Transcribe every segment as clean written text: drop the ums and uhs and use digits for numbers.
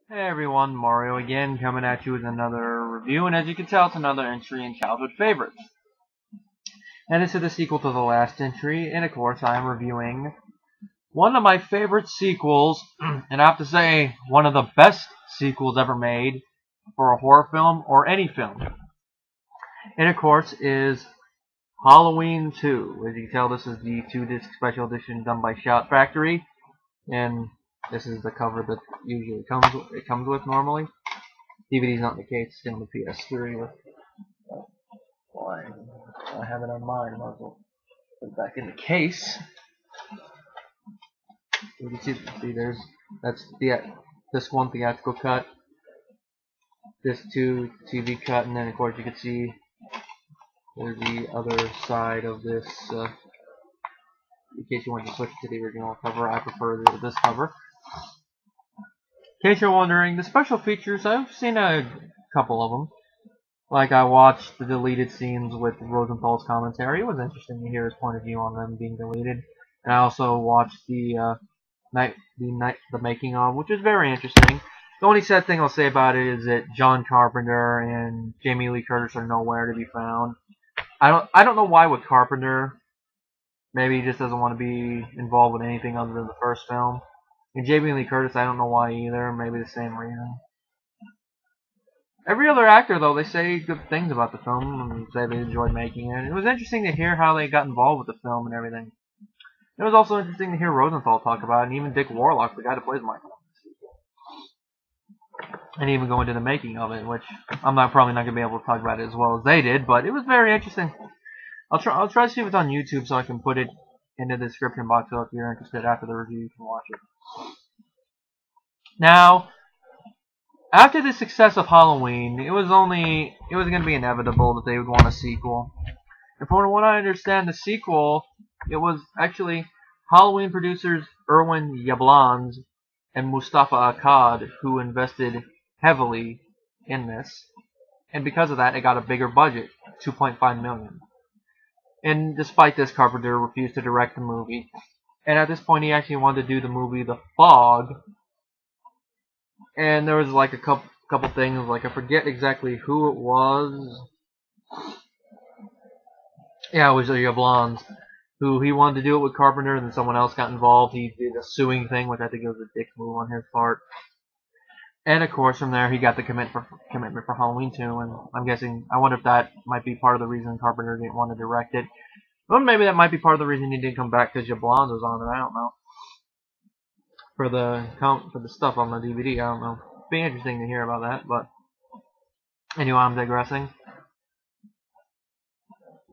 Hey everyone, Mario again, coming at you with another review, and as you can tell, it's another entry in Childhood Favorites. And this is the sequel to the last entry, and of course I am reviewing one of my favorite sequels, and I have to say, one of the best sequels ever made for a horror film or any film. And of course is Halloween 2. As you can tell, this is the 2-disc special edition done by Shout Factory, and this is the cover that usually comes with normally. DVD's not in the case, it's on the PS3 with I have it on mine, I might as well put it back in the case. You can see that's this one theatrical cut, this 2 TV cut, and then of course you can see there's the other side of this. In case you want to switch to the original cover, I prefer this cover. In case you're wondering, the special features, I've seen a couple of them. Like, I watched the deleted scenes with Rosenthal's commentary. It was interesting to hear his point of view on them being deleted. And I also watched the making of, which is very interesting. The only sad thing I'll say about it is that John Carpenter and Jamie Lee Curtis are nowhere to be found. I don't know why with Carpenter. Maybe he just doesn't want to be involved with anything other than the first film. And Jamie Lee Curtis, I don't know why either. Maybe the same reason. Every other actor, though, they say good things about the film and say they enjoyed making it. It was interesting to hear how they got involved with the film and everything. It was also interesting to hear Rosenthal talk about it, and even Dick Warlock, the guy that plays Michael. And even go into the making of it, which I'm probably not going to be able to talk about it as well as they did, but it was very interesting. I'll try to see if it's on YouTube so I can put it in the description box, so if you're interested after the review, you can watch it. Now, after the success of Halloween, it was going to be inevitable that they would want a sequel. And from what I understand, the sequel, it was actually Halloween producers Irwin Yablans and Mustafa Akkad who invested heavily in this. And because of that, it got a bigger budget, $2.5 million. And despite this, Carpenter refused to direct the movie. And at this point, he actually wanted to do the movie The Fog. And there was like a couple things, like I forget exactly who it was. Yeah, it was Yablans, who he wanted to do it with Carpenter, and then someone else got involved. He did a suing thing, which I think was a dick move on his part. And of course, from there, he got the commitment for Halloween 2, and I wonder if that might be part of the reason Carpenter didn't want to direct it. Or maybe that might be part of the reason he didn't come back, because Yablans was on it, I don't know. For the stuff on the DVD, I don't know. It'd be interesting to hear about that, but anyway, I'm digressing.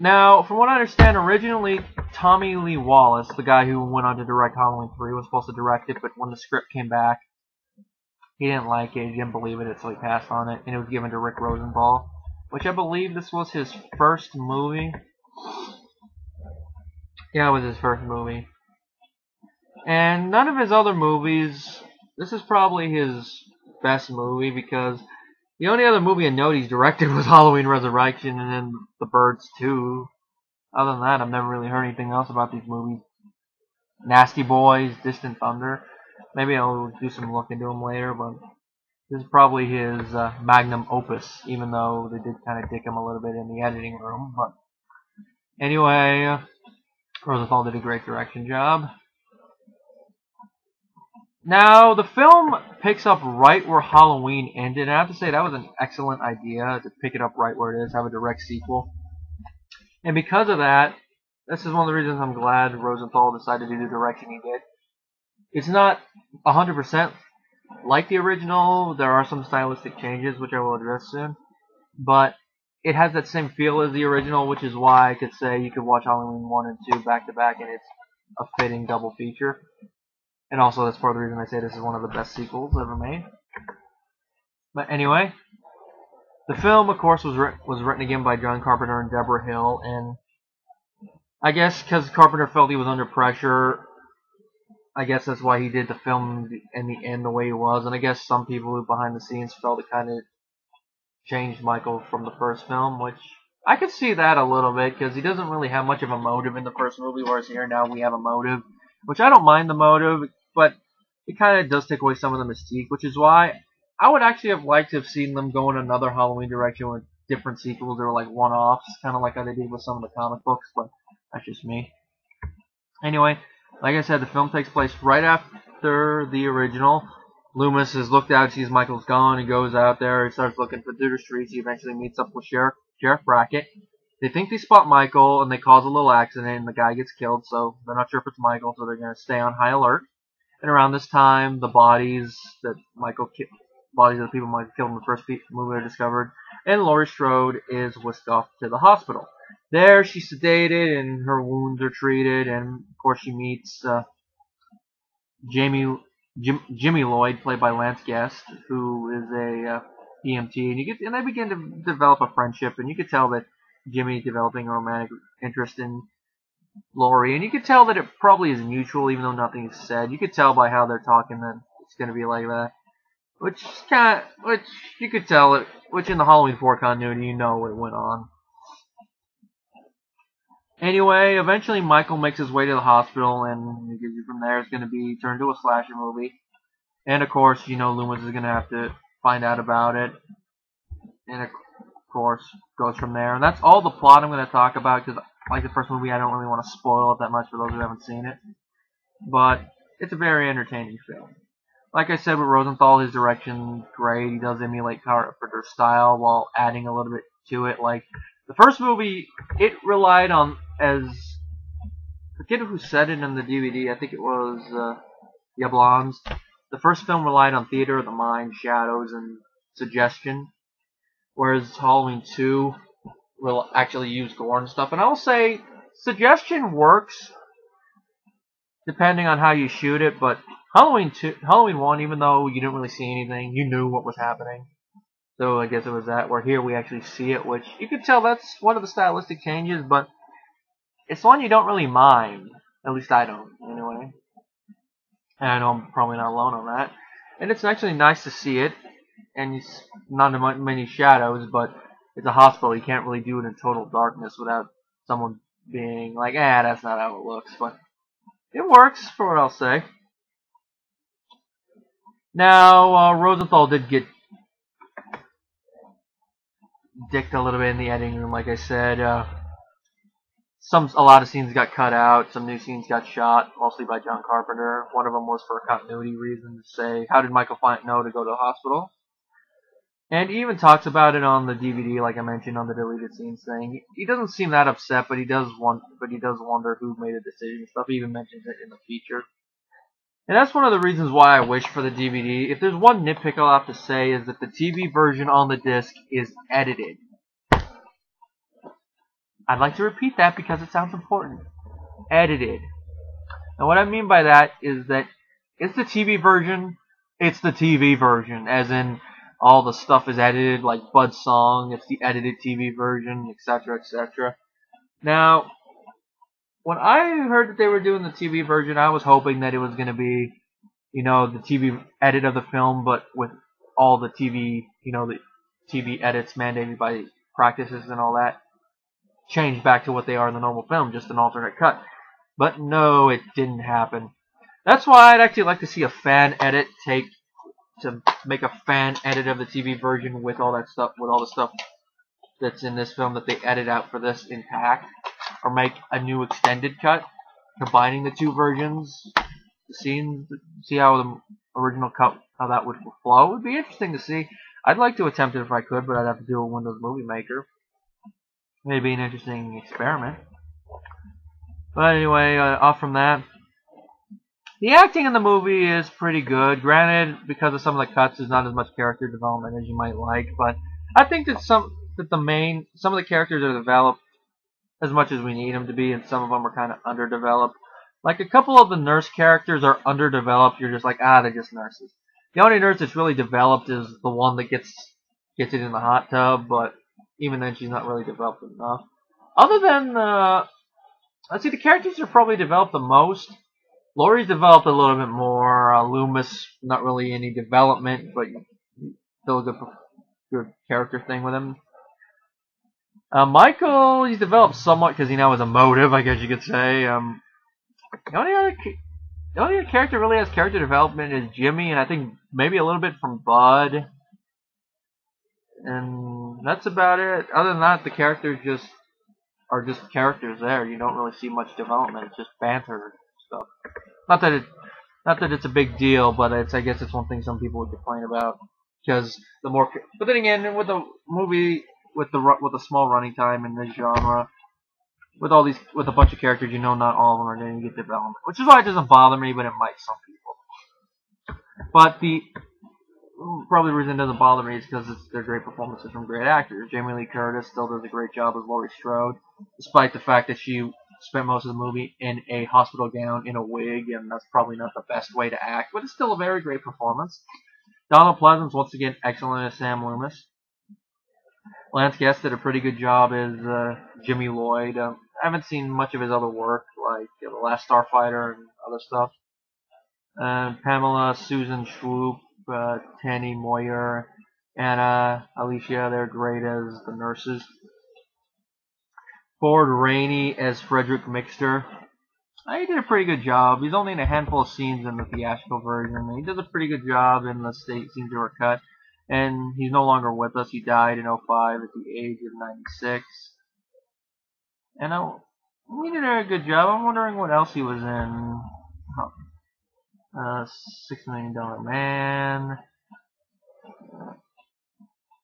Now, from what I understand, originally Tommy Lee Wallace, the guy who went on to direct Halloween 3, was supposed to direct it, but when the script came back, he didn't like it, he didn't believe it, so he passed on it, and it was given to Rick Rosenthal, which I believe this was his first movie. Yeah, it was his first movie. And none of his other movies, this is probably his best movie, because the only other movie I know he's directed was Halloween Resurrection and then The Birds 2. Other than that, I've never really heard anything else about these movies. Nasty Boys, Distant Thunder. Maybe I'll do some look into them later, but this is probably his magnum opus, even though they did kind of dick him a little bit in the editing room. But anyway, Rosenthal did a great direction job. Now, the film picks up right where Halloween ended, and I have to say that was an excellent idea, to pick it up right where it is, have a direct sequel. And because of that, this is one of the reasons I'm glad Rosenthal decided to do the direction he did. It's not 100% like the original. There are some stylistic changes, which I will address soon. But it has that same feel as the original, which is why I could say you could watch Halloween 1 and 2 back to back, and it's a fitting double feature. And also, that's part of the reason I say this is one of the best sequels ever made. But anyway, the film, of course, was written again by John Carpenter and Debra Hill, and I guess because Carpenter felt he was under pressure, I guess that's why he did the film in the end the way he was. And I guess some people who behind the scenes felt it kind of changed Michael from the first film, which I could see that a little bit, because he doesn't really have much of a motive in the first movie, whereas here now we have a motive, which I don't mind the motive, but it kind of does take away some of the mystique, which is why I would actually have liked to have seen them go in another Halloween direction with different sequels. They were like one-offs, kind of like how they did with some of the comic books, but that's just me. Anyway, like I said, the film takes place right after the original. Loomis has looked out, sees Michael's gone, he goes out there, he starts looking through the streets, he eventually meets up with Sheriff Brackett. They think they spot Michael, and they cause a little accident, and the guy gets killed, so they're not sure if it's Michael, so they're going to stay on high alert. And around this time, the bodies of the people Michael killed in the first movie are discovered, and Laurie Strode is whisked off to the hospital. There, she's sedated, and her wounds are treated, and of course she meets Jimmy Lloyd, played by Lance Guest, who is a EMT, and they begin to develop a friendship, and you could tell that Jimmy's developing a romantic interest in Laurie, and you could tell that it probably is mutual, even though nothing is said. You could tell by how they're talking that it's going to be like that, which you could tell it, which in the Halloween 4 continuity, you know what went on. Anyway, eventually Michael makes his way to the hospital, and from there it's going to be turned to a slasher movie. And of course, Loomis is going to have to find out about it, and of course goes from there. And that's all the plot I'm going to talk about, because like the first movie, I don't really want to spoil it that much for those who haven't seen it. But it's a very entertaining film. Like I said with Rosenthal, his direction's great. He does emulate Carpenter's style while adding a little bit to it. Like the first movie, it relied on, I forget who said it in the DVD, I think it was Yablans. The first film relied on theater of the mind, shadows, and suggestion, whereas Halloween 2 will actually use gore and stuff. And I will say, suggestion works depending on how you shoot it, but Halloween 1, even though you didn't really see anything, you knew what was happening. So I guess it was that, where here we actually see it, which you could tell that's one of the stylistic changes, but it's one you don't really mind. At least I don't, anyway. And I know I'm probably not alone on that. And it's actually nice to see it, and it's not many shadows, but it's a hospital. You can't really do it in total darkness without someone being like, that's not how it looks, but it works, for what I'll say. Now, Rosenthal did get dicked a little bit in the editing room, like I said. A lot of scenes got cut out, some new scenes got shot, mostly by John Carpenter. One of them was for a continuity reason, to say, how did Michael know to go to the hospital? And he even talks about it on the DVD, like I mentioned, on the deleted scenes thing. He doesn't seem that upset, but he does wonder who made the decision and stuff. He even mentions it in the feature. And that's one of the reasons why I wish for the DVD. If there's one nitpick I'll have to say, is that the TV version on the disc is edited. I'd like to repeat that because it sounds important. Edited. And what I mean by that is that it's the TV version. It's the TV version, as in all the stuff is edited, like Bud's song. It's the edited TV version, etc., etc. Now, when I heard that they were doing the TV version, I was hoping that it was going to be, the TV edit of the film, but with all the TV, the TV edits mandated by practices and all that, changed back to what they are in the normal film, just an alternate cut. But no, it didn't happen. That's why I'd actually like to see a fan edit to make a fan edit of the TV version with all that stuff, with all the stuff that's in this film that they edit out for this intact, or make a new extended cut, combining the two versions, the scenes, see how the original cut, how that would flow. It would be interesting to see. I'd like to attempt it if I could, but I'd have to do a Windows Movie Maker. It'd be an interesting experiment. But anyway, off from that, the acting in the movie is pretty good. Granted, because of some of the cuts, there's not as much character development as you might like, but I think that some of the characters are developed as much as we need them to be, and some of them are kind of underdeveloped. Like a couple of the nurse characters are underdeveloped. You're just like, they're just nurses. The only nurse that's really developed is the one that gets it in the hot tub, but even then she's not really developed enough. Other than, let's see, the characters are probably developed the most. Laurie's developed a little bit more. Loomis, not really any development, but still a good character thing with him. Michael, he's developed somewhat because he now has a motive, I guess you could say. The The only character really has character development is Jimmy, and I think maybe a little bit from Bud, and that's about it. Other than that, the characters just are just characters there. You don't really see much development. It's just banter and stuff. Not that it, not that it's a big deal, but I guess it's one thing some people would complain about because the more. But then again, with a movie with a small running time in this genre, with a bunch of characters, you know, not all of them are going to get development, which is why it doesn't bother me, but it might some people. But probably the reason it doesn't bother me is because they're great performances from great actors. Jamie Lee Curtis still does a great job as Laurie Strode, despite the fact that she spent most of the movie in a hospital gown in a wig, and that's probably not the best way to act, but it's still a very great performance. Donald Pleasence, once again, excellent as Sam Loomis. Lance Guest did a pretty good job as Jimmy Lloyd. I haven't seen much of his other work, like The Last Starfighter and other stuff. Pamela, Susan Schwoop, Tanny Moyer, Anna, Alicia, they're great as the nurses. Ford Rainey as Frederick Mixter. He did a pretty good job. He's only in a handful of scenes in the theatrical version. He does a pretty good job in the state scenes that were cut. And he's no longer with us. He died in '05 at the age of 96. And he did a good job. I'm wondering what else he was in. $6 Million Man,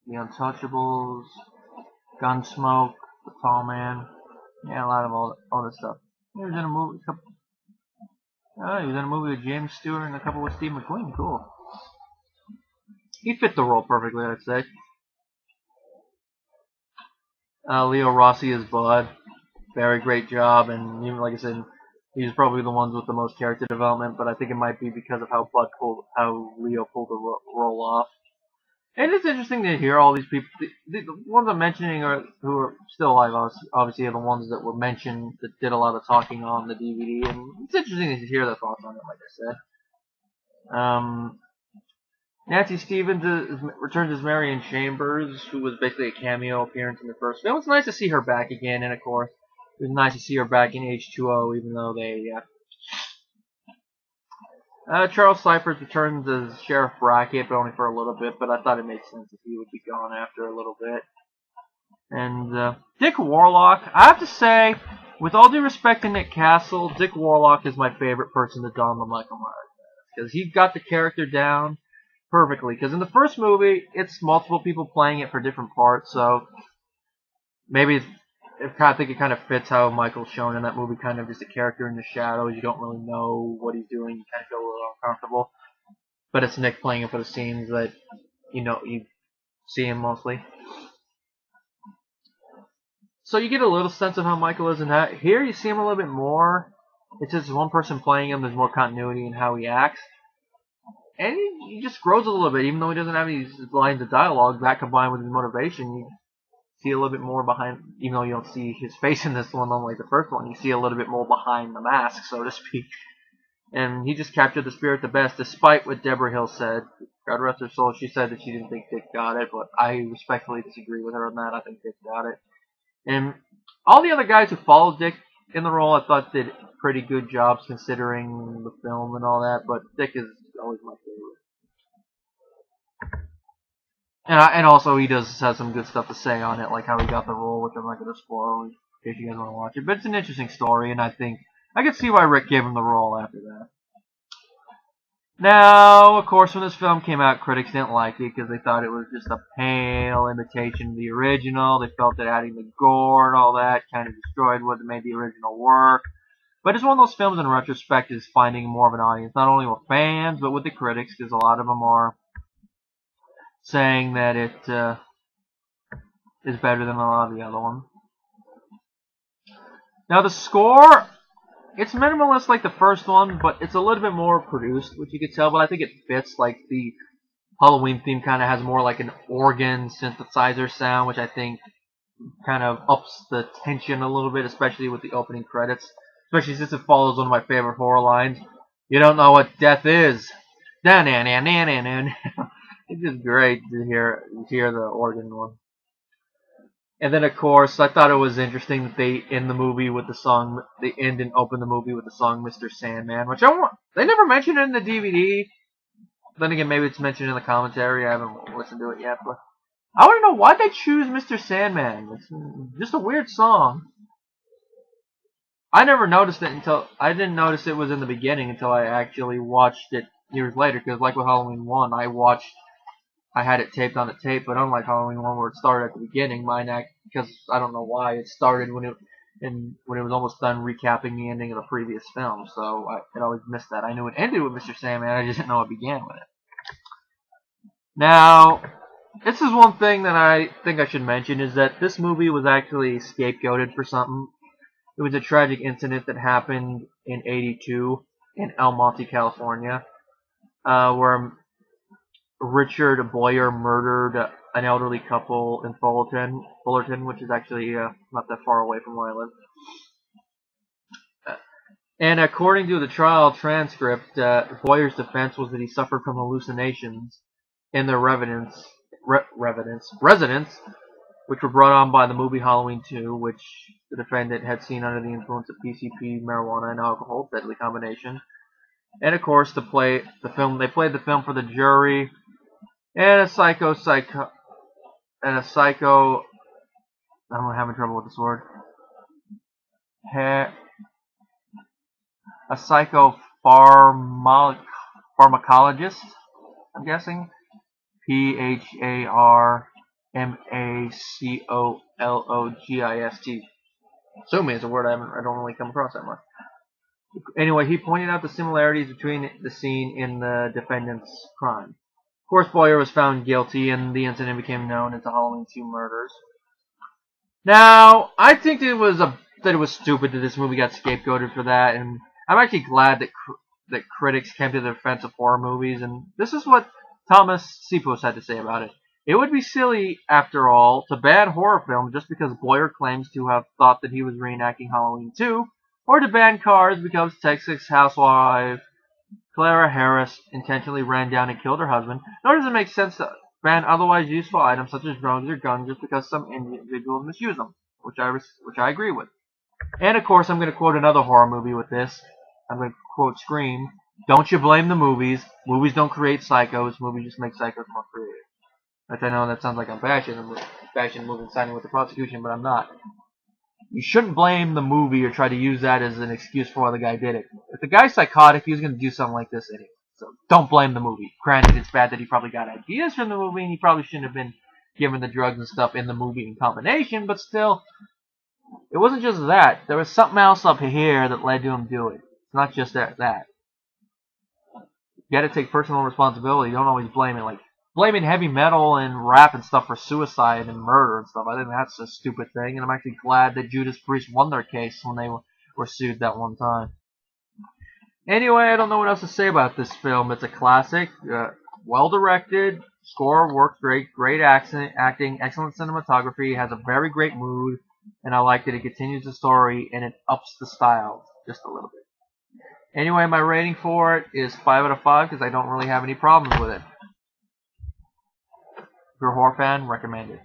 The Untouchables, Gunsmoke, The Tall Man. Yeah, a lot of all this stuff. He was in a movie. He was in a movie with James Stewart and a couple with Steve McQueen. Cool. He fit the role perfectly, I'd say. Leo Rossi is Bud. Very great job, and even like I said, he's probably the ones with the most character development. But I think it might be because of how Leo pulled the role off. And it's interesting to hear all these people. The ones I'm mentioning who are still alive, obviously, are the ones that were mentioned that did a lot of talking on the DVD, and it's interesting to hear their thoughts on it. Like I said. Nancy Stevens returns as Marion Chambers, who was basically a cameo appearance in the first film. It's nice to see her back again, and of course, it was nice to see her back in H2O, even though they. Charles Cyphers returns as Sheriff Brackett, but only for a little bit. But I thought it made sense that he would be gone after a little bit. And Dick Warlock, I have to say, with all due respect to Nick Castle, Dick Warlock is my favorite person to don the Michael Myers mask because he got the character down perfectly, because in the first movie, it's multiple people playing it for different parts, so maybe I think it kind of fits how Michael's shown in that movie, kind of just a character in the shadows. You don't really know what he's doing. You kind of feel a little uncomfortable. But it's Nick playing it for the scenes that, you see him mostly. So you get a little sense of how Michael is in that. Here you see him a little bit more. It's just one person playing him. There's more continuity in how he acts. And he just grows a little bit, even though he doesn't have these lines of dialogue. That combined with his motivation, you see a little bit more behind, even though you don't see his face in this one, unlike the first one. You see a little bit more behind the mask, so to speak. And he just captured the spirit the best, despite what Debra Hill said. God rest her soul, she said that she didn't think Dick got it, but I respectfully disagree with her on that. I think Dick got it. And all the other guys who followed Dick in the role, I thought did pretty good jobs considering the film and all that, but Dick is always my favorite. And also he does have some good stuff to say on it, like how he got the role, which I'm not going to spoil in case you guys want to watch it. But it's an interesting story, and I think I can see why Rick gave him the role after that. Now, of course, when this film came out, critics didn't like it because they thought it was just a pale imitation of the original. They felt that adding the gore and all that kind of destroyed what made the original work. But it's one of those films in retrospect is finding more of an audience, not only with fans, but with the critics, because a lot of them are saying that it is better than a lot of the other ones. Now the score, it's minimalist like the first one, but it's a little bit more produced, which you could tell, but I think it fits. Like the Halloween theme kind of has more like an organ synthesizer sound, which I think kind of ups the tension a little bit, especially with the opening credits. Especially since it follows one of my favorite horror lines. You don't know what death is. It's just great to hear the organ one. And then, of course, I thought it was interesting that they end the movie with the song. They end and open the movie with the song "Mr. Sandman," which they never mentioned it in the DVD. Then again, maybe it's mentioned in the commentary. I haven't listened to it yet, but I want to know why they choose "Mr. Sandman." It's just a weird song. I never noticed it I didn't notice it was in the beginning until I actually watched it years later. Because like with Halloween 1, I had it taped on the tape, but unlike Halloween 1 where it started at the beginning, because I don't know why, it started when it was almost done recapping the ending of the previous film, so I had always missed that. I knew it ended with Mr. Sandman, I just didn't know it began with it. Now, this is one thing that I think I should mention, is that this movie was actually scapegoated for something. It was a tragic incident that happened in '82 in El Monte, California, where Richard Boyer murdered an elderly couple in Fullerton, which is actually not that far away from where I live. And according to the trial transcript, Boyer's defense was that he suffered from hallucinations in their residence, which were brought on by the movie Halloween 2, which the defendant had seen under the influence of PCP, marijuana, and alcohol, deadly combination. And of course, they played the film for the jury, and a psycho. I'm having trouble with this word. A pharmacologist, I'm guessing. PHARMACOLOGIST. Assuming is a word I don't really come across that much. Anyway, he pointed out the similarities between the scene in the defendant's crime. Of course, Boyer was found guilty, and the incident became known as the Halloween 2 murders. Now, I think it was stupid that this movie got scapegoated for that, and I'm actually glad that critics came to the defense of horror movies, and this is what Thomas Sipos had to say about it. It would be silly, after all, to ban horror film just because Boyer claims to have thought that he was reenacting Halloween 2, or to ban cars because Texas housewife Clara Harris intentionally ran down and killed her husband, nor does it make sense to ban otherwise useful items such as drones or guns just because some individuals misuse them, which I agree with. And of course, I'm going to quote another horror movie with this. I'm going to quote Scream. Don't you blame the movies. Movies don't create psychos. Movies just make psychos more creative. Which I know that sounds like I'm bashing the movie, siding with the prosecution, but I'm not. You shouldn't blame the movie or try to use that as an excuse for why the guy did it. If the guy's psychotic, he was going to do something like this anyway. So don't blame the movie. Granted, it's bad that he probably got ideas from the movie, and he probably shouldn't have been given the drugs and stuff in the movie in combination, but still, it wasn't just that. There was something else up here that led to him do it. It's not just that. You got to take personal responsibility. You don't always blame it. Like blaming heavy metal and rap and stuff for suicide and murder and stuff. I think that's a stupid thing, and I'm actually glad that Judas Priest won their case when they were sued that one time. Anyway, I don't know what else to say about this film. It's a classic, well directed, score works great acting, excellent cinematography, has a very great mood, and I like that it continues the story and it ups the style just a little bit. Anyway, my rating for it is 5 out of 5 because I don't really have any problems with it. If you're a horror fan, recommend it.